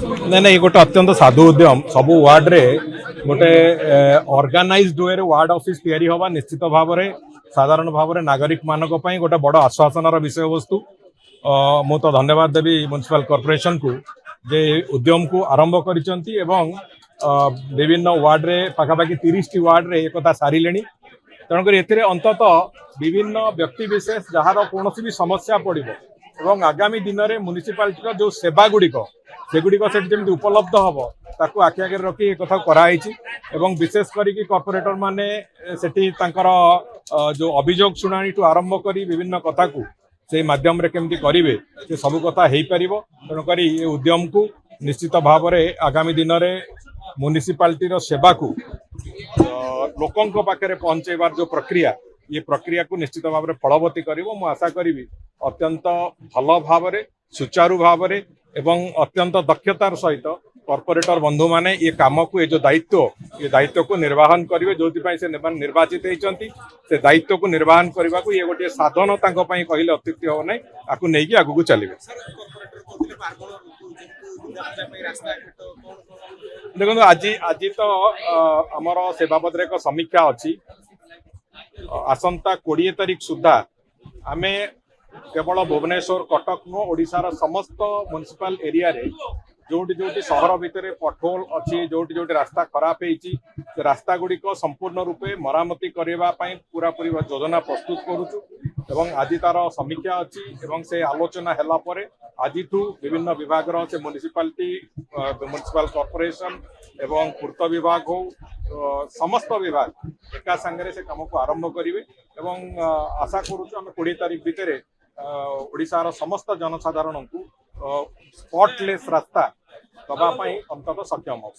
नहीं नहीं गोटे अत्यंत साधु उद्यम सबु वार्ड रे गोटे ऑर्गेनाइज्ड वे वार्ड ऑफिस तैयारी हवा निश्चित भाव में साधारण भाव में नागरिक मानक गोटे बड़ आश्वासन विषय वस्तु मु तो धन्यवाद देवी म्युनिसिपल कॉर्पोरेशन को जे उद्यम को आरंभ करिसंती एवं विभिन्न वार्ड रे पाखापाखि 30 टी वार्ड रे एकता सारिले तेणुक ए अंतत विभिन्न व्यक्ति विशेष जार कौन भी समस्या पड़ो एवं आगामी दिन में म्युनिसिपालिटी जो सेवा गुड़िक सेगुड़िक से उपलब्ध हम ताकू आखि आगे रखी एक कथा कराई एवं विशेष करके कॉर्पोरेटर माने सेठी तांकर जो अभियोग शुणाणी टू आरंभ करी विभिन्न कथा को से माध्यम रे केमती करिवे से सब कथा हेई परिबो तेणुक ये उद्यम को निश्चित भाव में आगामी दिन में म्युनिसिपालिटी सेवा को लोकों पाखे पहुंचेबार जो प्रक्रिया ये प्रक्रिया को निश्चित भाव में फलवती करिवो मु आशा करी अत्यंत भल भाव में सुचारू भाव में एवं अत्यंत दक्षतार सहित कॉर्पोरेटर बंधु माने ये काम को ये दायित्व को निर्वाहन करेंगे जो से निर्वाचित होती से दायित्व को निर्वाहन करने को ये गोटे साधन कहले अत्युक्ति हम ना आपको नहीं आगू चलिए। देखो आज आज तो आमर से बाबद एक समीक्षा अच्छी आसंता 20 तारीख सुधा आमे केवल भुवनेश्वर कटक नो ओडिशार समस्त म्युनिसिपल एरिया रे जोटी जोटी सहर भितर पटहोल अच्छी जोटी जोटी रास्ता खराब होती रास्ता गुड़िक संपूर्ण रूपे मरामती करने पूरा पूरी योजना प्रस्तुत करुचु एवं आज तार समीक्षा अच्छी एवं से आलोचना हैला परे आज विभिन्न विभाग से म्युनिसिपालिटी म्युनिसिपल कॉर्पोरेशन एवं पूर्त विभाग हो समस्त विभाग एका संगे से काम को आरंभ करेंगे एवं आशा करुचु आम 20 तारीख भितर ओडिशार समस्त जनसाधारण को स्पॉटलेस रास्ता दवाई अंततः सक्षम हो।